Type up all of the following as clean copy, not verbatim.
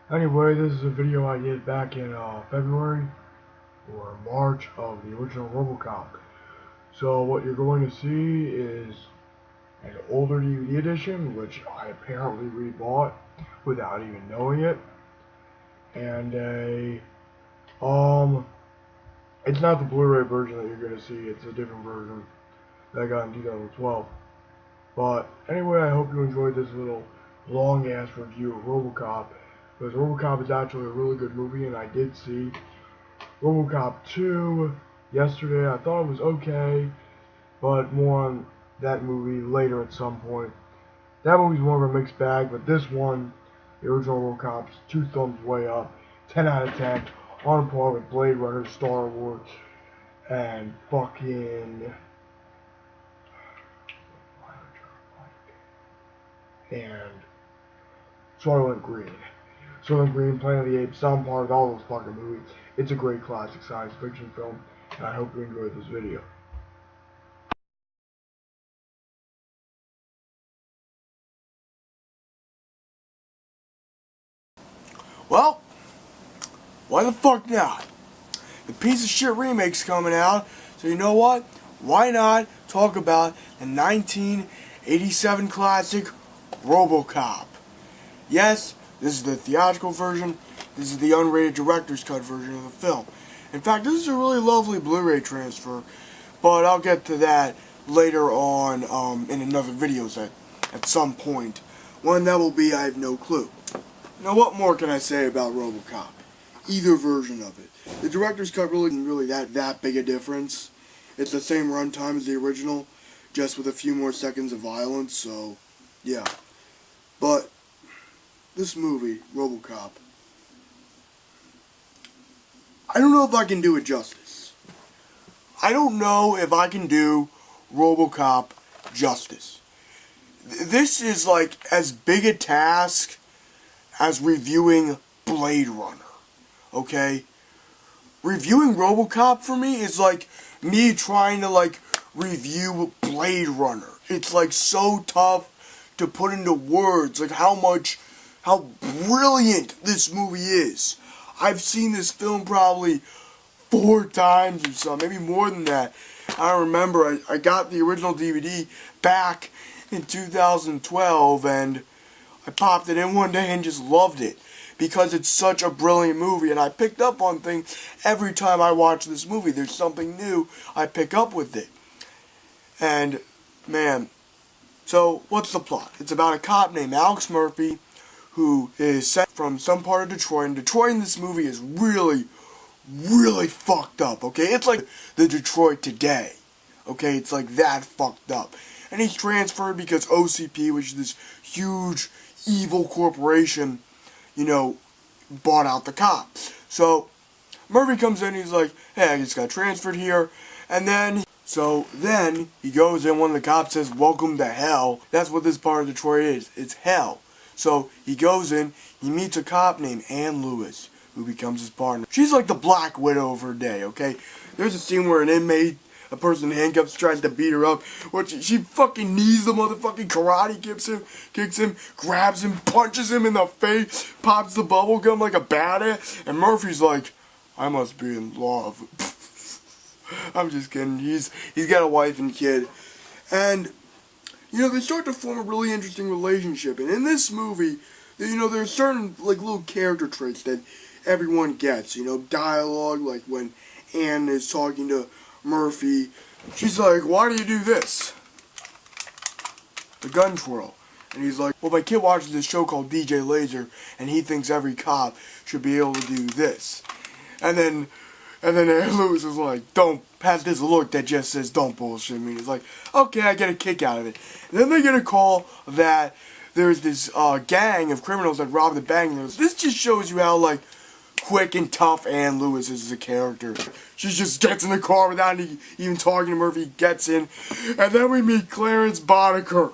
Anyway, this is a video I did back in February or March of the original Robocop. So what you're going to see is an older DVD edition, which I apparently rebought without even knowing it, and it's not the Blu-ray version that you're going to see. It's a different version that I got in 2012. But anyway, I hope you enjoyed this little long-ass review of Robocop, because Robocop is actually a really good movie, and I did see Robocop 2 yesterday. I thought it was okay, but more on that movie later at some point. That movie's more of a mixed bag, but this one, the original Robocop's 2 thumbs way up, 10 out of 10, on par with Blade Runner, Star Wars, and fucking and Soylent Green. Soylent Green, Planet of the Apes, some part of all those fucking movies. It's a great classic science fiction film, and I hope you enjoyed this video. Well, why the fuck not? The piece of shit remake's coming out, so you know what? Why not talk about the 1987 classic Robocop? Yes, this is the theatrical version. This is the unrated director's cut version of the film. In fact, this is a really lovely Blu-ray transfer, but I'll get to that later on in another video at some point. When that will be, I have no clue. Now, what more can I say about Robocop? Either version of it. The director's cut really isn't really that big a difference. It's the same runtime as the original, just with a few more seconds of violence, so, yeah. But, this movie, Robocop, I don't know if I can do it justice. I don't know if I can do Robocop justice. This is like as big a task as reviewing Blade Runner, okay? Reviewing Robocop for me is like me trying to like review Blade Runner. It's like so tough to put into words, like how brilliant this movie is. I've seen this film probably 4 times or so, maybe more than that. I remember I got the original DVD back in 2012 and I popped it in one day and just loved it because it's such a brilliant movie, and I picked up on things every time I watch this movie. There's something new I pick up with it. And, man, so what's the plot? It's about a cop named Alex Murphy who is sent from some part of Detroit, and Detroit in this movie is really, really fucked up, okay? It's like the Detroit today, okay? It's like that fucked up. And he's transferred because OCP, which is this huge evil corporation, you know, bought out the cops. So Murphy comes in, he's like, hey, I just got transferred here. And then he goes in, one of the cops says, welcome to hell. That's what this part of Detroit is. It's hell. So he goes in, he meets a cop named Ann Lewis, who becomes his partner. She's like the Black Widow of her day, okay? There's a scene where a person in handcuffs tries to beat her up. She fucking knees the motherfucking karate, kicks him, grabs him, punches him in the face, pops the bubble gum like a badass, and Murphy's like, I must be in love. I'm just kidding. He's got a wife and kid. And, you know, they start to form a really interesting relationship. And in this movie, you know, there's certain, like, little character traits that everyone gets. You know, dialogue, like when Ann is talking to Murphy, she's like, why do you do this? The gun twirl. And he's like, well, my kid watches this show called DJ Laser, and he thinks every cop should be able to do this. And then Ann Lewis is like, don't have this look that just says, don't bullshit me. He's like, okay, I get a kick out of it. And then they get a call that there's this gang of criminals that robbed the bank. And this just shows you how, like, quick and tough Ann Lewis is as a character. She just gets in the car without even talking to Murphy, gets in. And then we meet Clarence Boddicker,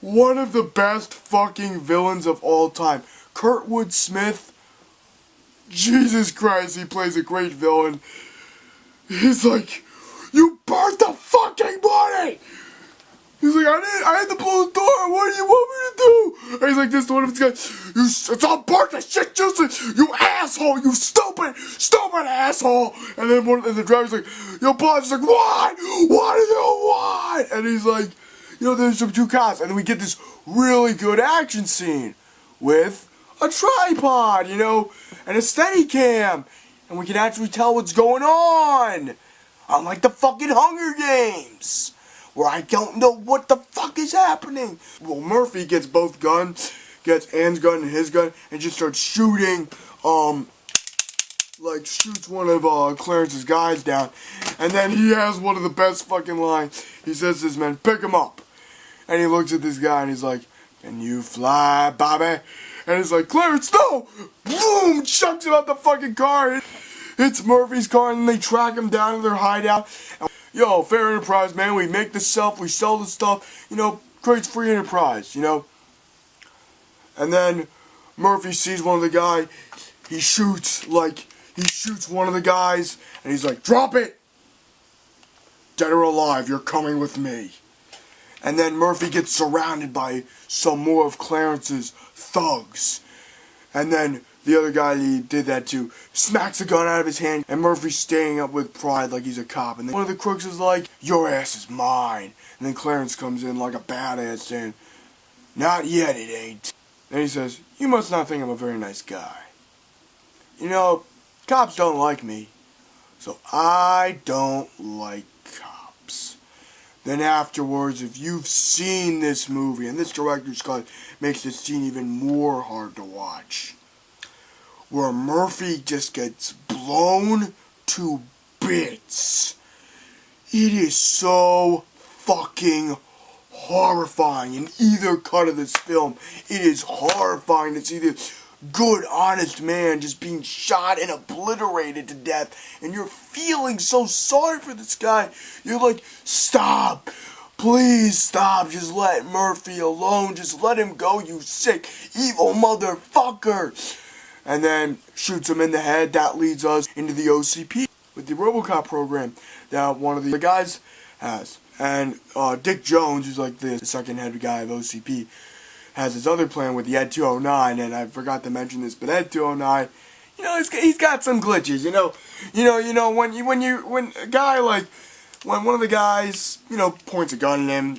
one of the best fucking villains of all time. Kurtwood Smith, Jesus Christ, he plays a great villain. He's like, you burnt the fucking money! He's like, I had to blow the door. What do you want me to do? And he's like this to one of his guys. It's all part of shit, Justin. You asshole. You stupid asshole. And then the driver's like, yo, boss. He's like, what? What do you want? And he's like, there's some two cops. And then we get this really good action scene with a tripod, and a Steadicam. And we can actually tell what's going on. Unlike the fucking Hunger Games, where I don't know what the fuck is happening. Well, Murphy gets both guns, gets Ann's gun and his gun, and just starts shooting, shoots one of Clarence's guys down. And then he has one of the best fucking lines. He says to his men, pick him up. And he looks at this guy and he's like, can you fly, Bobby? And he's like, Clarence, no! Boom! Chucks him out the fucking car. It's Murphy's car, and they track him down to their hideout. Yo, fair enterprise, man. We make the stuff, we sell the stuff. Creates free enterprise, And then Murphy sees one of the guys. He shoots one of the guys, and he's like, drop it! Dead or alive, you're coming with me. And then Murphy gets surrounded by some more of Clarence's thugs. And then the other guy that he did that to smacks the gun out of his hand, and Murphy's standing up with pride like he's a cop. And then one of the crooks is like, your ass is mine. And then Clarence comes in like a badass saying, not yet, it ain't. Then he says, you must not think I'm a very nice guy. Cops don't like me, so I don't like cops. Then afterwards, if you've seen this movie, and this director's cut makes this scene even more hard to watch, where Murphy just gets blown to bits. It is so fucking horrifying in either cut of this film. It is horrifying to see this good, honest man just being shot and obliterated to death. And you're feeling so sorry for this guy. You're like, stop. Please stop. Just let Murphy alone. Just let him go, you sick, evil motherfucker. And then shoots him in the head. That leads us into the OCP with the Robocop program that one of the guys has. And Dick Jones, who's like the second head guy of OCP, has his other plan with the Ed 209. And I forgot to mention this, but Ed 209, he's got some glitches. When one of the guys, points a gun at him,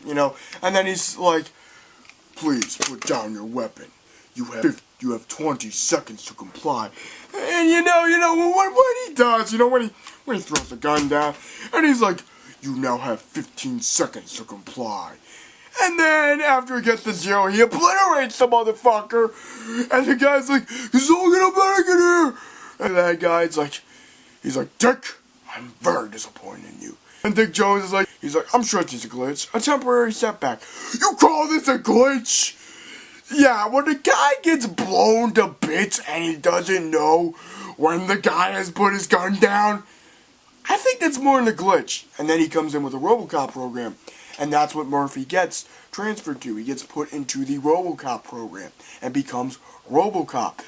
and then he's like, please put down your weapon. You have 20 seconds to comply. And what he does, when he throws the gun down, and he's like, you now have 15 seconds to comply. And then after he gets to jail, he obliterates the motherfucker. And the guy's like, he's all gonna back in here. And that guy's like, Dick, I'm very disappointed in you. And Dick Jones is like, I'm sure it's just a glitch, a temporary setback. You call this a glitch? Yeah, when the guy gets blown to bits and he doesn't know when the guy has put his gun down, I think that's more than a glitch. And then he comes in with a Robocop program. And that's what Murphy gets transferred to. He gets put into the Robocop program and becomes Robocop.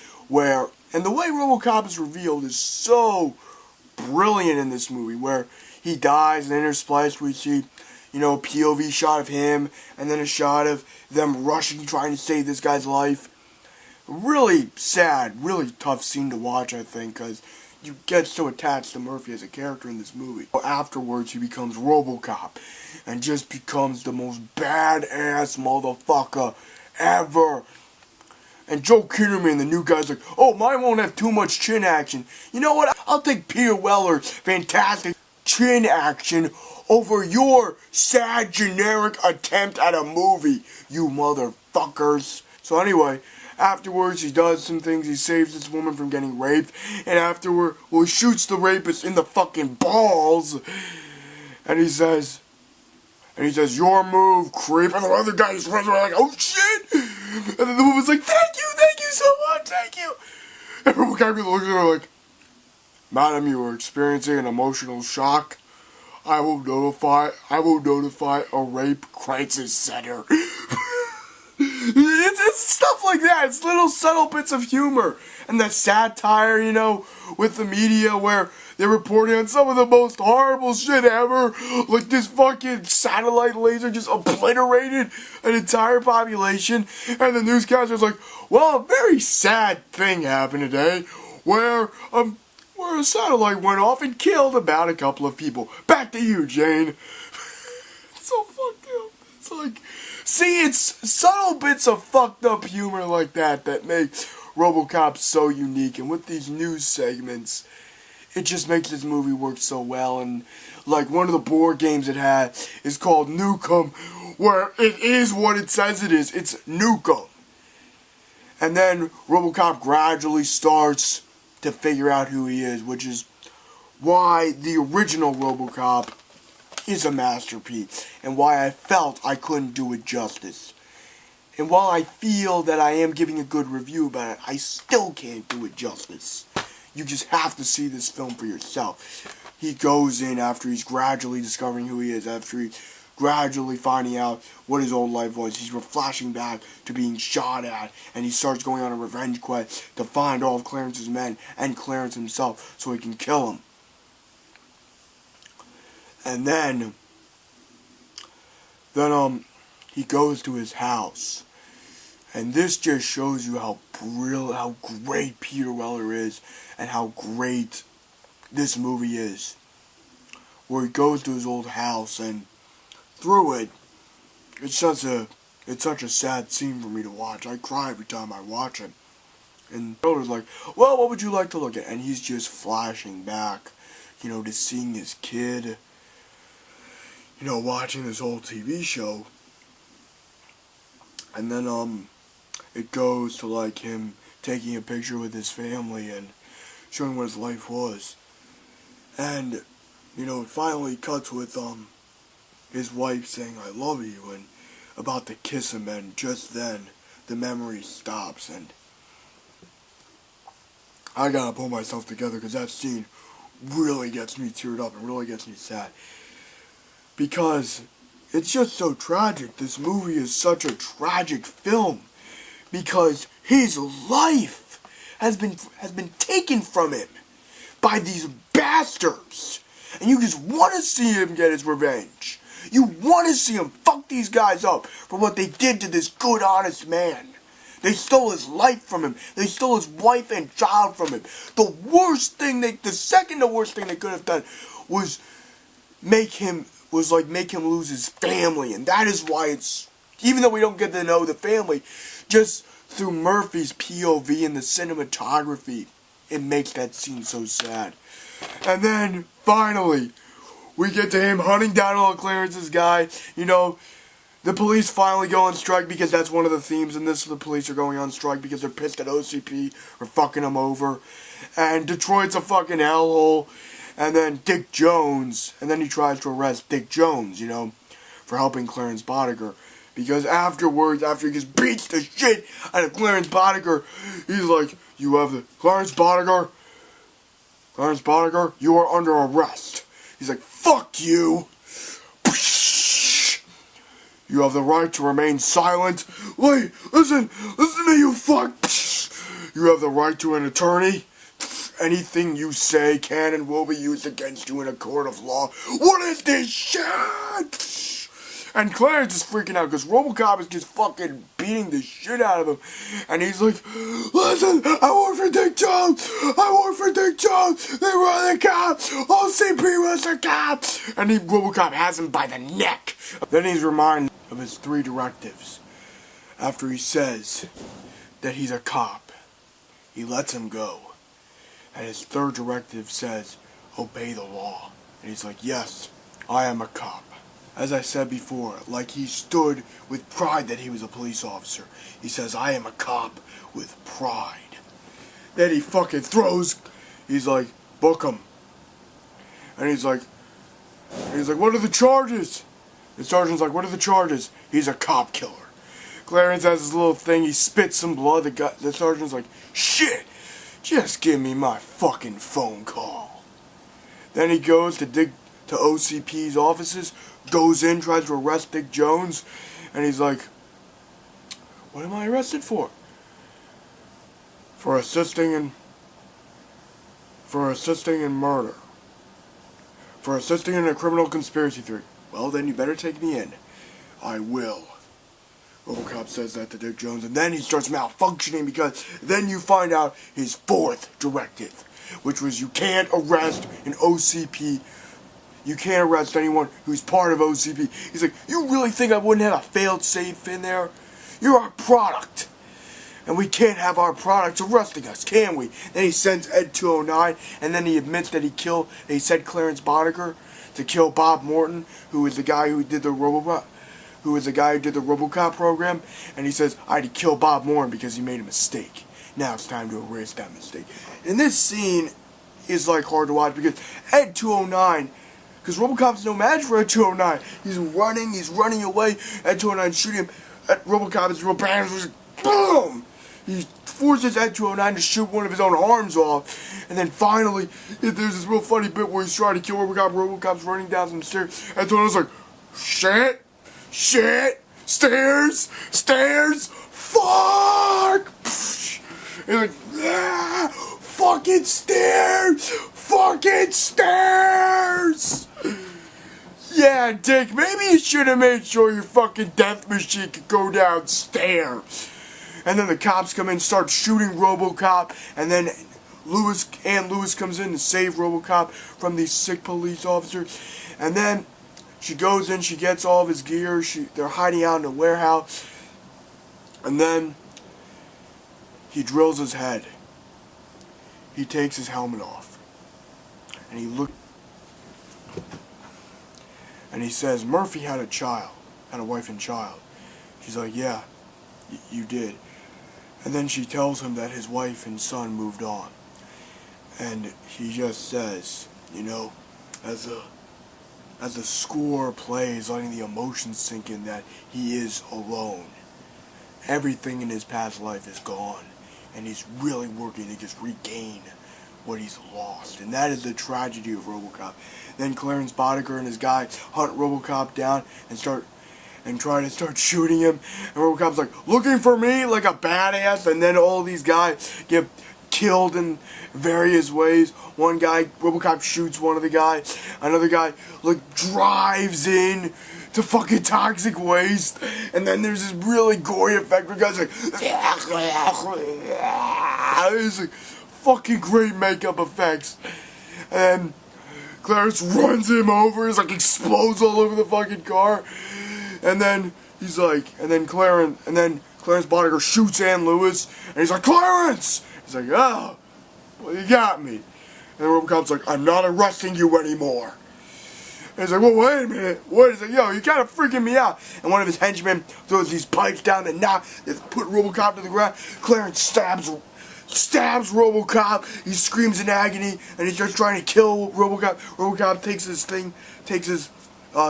And the way Robocop is revealed is so brilliant in this movie, where he dies and interspliced we see, a POV shot of him and then a shot of them rushing, trying to save this guy's life. Really sad, really tough scene to watch, I think, because you get so attached to Murphy as a character in this movie. Afterwards, he becomes Robocop and just becomes the most badass motherfucker ever. And Joe Kinnaman, the new guy's like, oh, mine won't have too much chin action. You know what? I'll take Peter Weller's fantastic chin action over your sad, generic attempt at a movie, you motherfuckers. So anyway, afterwards he does some things. He saves this woman from getting raped. And afterward, he shoots the rapist in the fucking balls. And he says, your move, creep. And the other guy just runs around like, oh shit. And then the woman's like, thank you so much, thank you. And the guy looks at her like, madam, you are experiencing an emotional shock. I will notify a rape crisis center. It's stuff like that. It's little subtle bits of humor. And that satire, you know, with the media where they're reporting on some of the most horrible shit ever. Like this fucking satellite laser just obliterated an entire population. And the newscaster's like, well, a very sad thing happened today where a satellite went off and killed about a couple of people. Back to you, Jane. It's so fucked up. It's like, see, it's subtle bits of fucked up humor like that that make Robocop so unique. And with these news segments, it just makes this movie work so well. And like one of the board games it had is called Nukem, where it is what it says it is. It's Nukem. And then Robocop gradually starts to figure out who he is, which is why the original Robocop is a masterpiece, and why I felt I couldn't do it justice. And while I feel that I am giving a good review about it, I still can't do it justice. You just have to see this film for yourself. He goes in after he's gradually discovering who he is, after he's gradually finding out what his old life was. He's flashing back to being shot at, and he starts going on a revenge quest to find all of Clarence's men and Clarence himself so he can kill him. And then he goes to his house. And this just shows you how brilliant, how great Peter Weller is, and how great this movie is. Where he goes to his old house, and through it, it's such a sad scene for me to watch. I cry every time I watch it. And Weller's like, well, what would you like to look at? And he's just flashing back, you know, to seeing his kid, you know, watching this old TV show. And then, it goes to, like, him taking a picture with his family and showing what his life was. And, you know, it finally cuts with, his wife saying, I love you, and about to kiss him, and just then, the memory stops, and I gotta pull myself together, because that scene really gets me teared up, and really gets me sad. Because it's just so tragic. This movie is such a tragic film. Because his life has been taken from him by these bastards. And you just want to see him get his revenge. You want to see him fuck these guys up for what they did to this good, honest man. They stole his life from him. They stole his wife and child from him. The worst thing the second worst thing they could have done was make him lose his family. And that is why it's, even though we don't get to know the family, just through Murphy's POV and the cinematography, it makes that scene so sad. And then, finally, we get to him hunting down all Clarence's guy. You know, the police finally go on strike because that's one of the themes in this. The police are going on strike because they're pissed at OCP for fucking them over. And Detroit's a fucking hellhole. And then Dick Jones, and then he tries to arrest Dick Jones, you know, for helping Clarence Boddicker. Because afterwards, after he just beats the shit out of Clarence Boddicker, he's like, you have the Clarence Boddicker, you are under arrest. He's like, fuck you. You have the right to remain silent. Wait, listen to me, you fuck. You have the right to an attorney. Anything you say can and will be used against you in a court of law. What is this shit? And Clarence is freaking out because Robocop is just fucking beating the shit out of him. And he's like, listen, I work for Dick Jones. They were the cops. OCP was the cops. And Robocop has him by the neck. Then he's reminded of his 3 directives. After he says that he's a cop, he lets him go. And his 3rd directive says, obey the law. And he's like, yes, I am a cop. As I said before, like he stood with pride that he was a police officer. He says, I am a cop with pride. Then he fucking throws, he's like, book him. And he's like, what are the charges? The sergeant's like, what are the charges? He's a cop killer. Clarence has his little thing, he spits some blood. The sergeant's like, shit, just give me my fucking phone call. Then he goes to OCP's offices, goes in, tries to arrest Dick Jones, and he's like, What am I arrested for? For assisting in murder. For assisting in a criminal conspiracy theory. Well, then you better take me in. I will. Robocop says that to Dick Jones, and then he starts malfunctioning because then you find out his fourth directive, which was you can't arrest an OCP. You can't arrest anyone who's part of OCP. He's like, you really think I wouldn't have a failed safe in there? You're our product. And we can't have our products arresting us, can we? Then he sends Ed 209, and then he admits that he sent Clarence Boddicker to kill Bob Morton, who was the guy who did the Robocop program, and he says, I had to kill Bob Morton because he made a mistake. Now it's time to erase that mistake. And this scene is like hard to watch because Ed 209, because Robocop's no match for Ed 209. He's running away. Ed 209 shooting him. Robocop is real bad. Boom! He forces Ed 209 to shoot one of his own arms off. And then finally, there's this real funny bit where he's trying to kill Robocop. Robocop's running down some stairs. Ed 209's like, shit, stairs, fuck! He's like, ah, fucking stairs! Yeah, Dick, maybe you should have made sure your fucking death machine could go downstairs. And then the cops come in and start shooting Robocop, and then Ann Lewis comes in to save Robocop from these sick police officers. And then she goes in, she gets all of his gear, they're hiding out in a warehouse. And then he drills his head. He takes his helmet off. And he says, Murphy had a wife and child. She's like, yeah, you did. And then she tells him that his wife and son moved on. And he just says, you know, as the score plays, letting the emotions sink in, that he is alone. Everything in his past life is gone. And he's really working to just regain what he's lost. And that is the tragedy of Robocop. Then Clarence Boddicker and his guy hunt Robocop down and try to start shooting him. And Robocop's like, looking for me like a badass. And then all these guys get killed in various ways. One guy, Robocop shoots one of the guys. Another guy, drives in to fucking toxic waste. And then there's this really gory effect where guys like, it's like fucking great makeup effects. And Clarence runs him over. He's like, explodes all over the fucking car. And then he's like, Clarence Boddicker shoots Ann Lewis, and he's like, Clarence! He's like, oh, well, you got me. And Robocop's like, I'm not arresting you anymore. And he's like, well, wait a minute. What? He's like, yo, you're kind of freaking me out. And one of his henchmen throws these pipes down that put Robocop to the ground. Clarence stabs Robocop. He screams in agony, and he starts trying to kill Robocop. Robocop takes his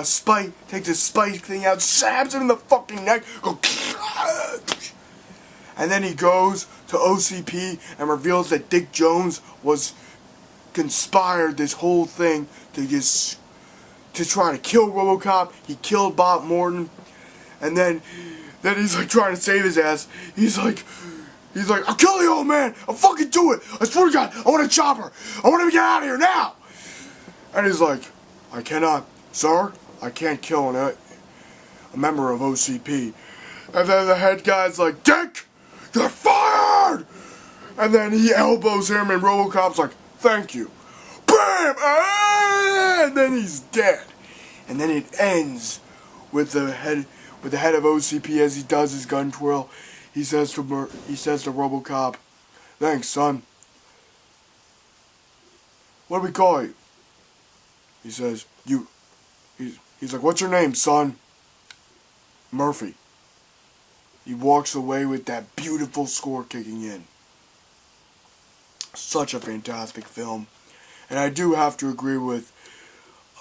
spike thing out, stabs him in the fucking neck, and then he goes to OCP and reveals that Dick Jones conspired this whole thing to try to kill Robocop. He killed Bob Morton, and then he's like trying to save his ass. He's like, I'll kill the old man. I'll fucking do it. I swear to God, I want a chopper. I want him to get out of here now. And he's like, I cannot. Sir, I can't kill a member of OCP. And then the head guy's like, Dick, you're fired! And then he elbows him, and Robocop's like, thank you. Bam! And then he's dead. And then it ends with the head of OCP as he does his gun twirl. He says to Robocop, thanks, son. What do we call you? He says, he's like, what's your name, son? Murphy. He walks away with that beautiful score kicking in. Such a fantastic film. And I do have to agree with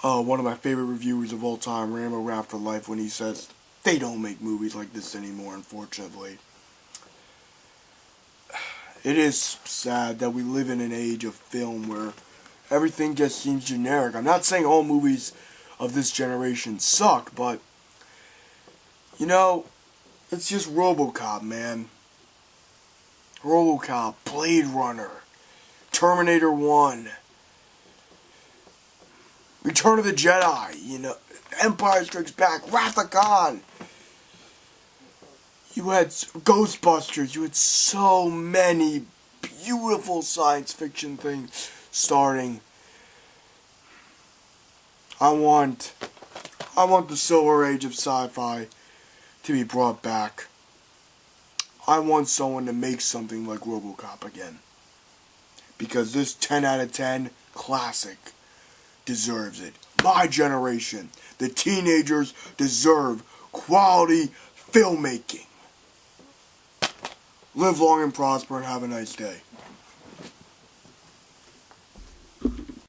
one of my favorite reviewers of all time, Rambo Rap for Life, when he says they don't make movies like this anymore, unfortunately. It is sad that we live in an age of film where everything just seems generic. I'm not saying all movies of this generation suck, but, you know, It's just Robocop, man. Robocop, Blade Runner, Terminator 1, Return of the Jedi, Empire Strikes Back, Wrath of Khan. You had Ghostbusters. You had so many beautiful science fiction things starting. I want the Silver Age of sci-fi to be brought back. I want someone to make something like Robocop again. Because this 10 out of 10 classic deserves it. My generation, the teenagers, deserve quality filmmaking. Live long and prosper and have a nice day.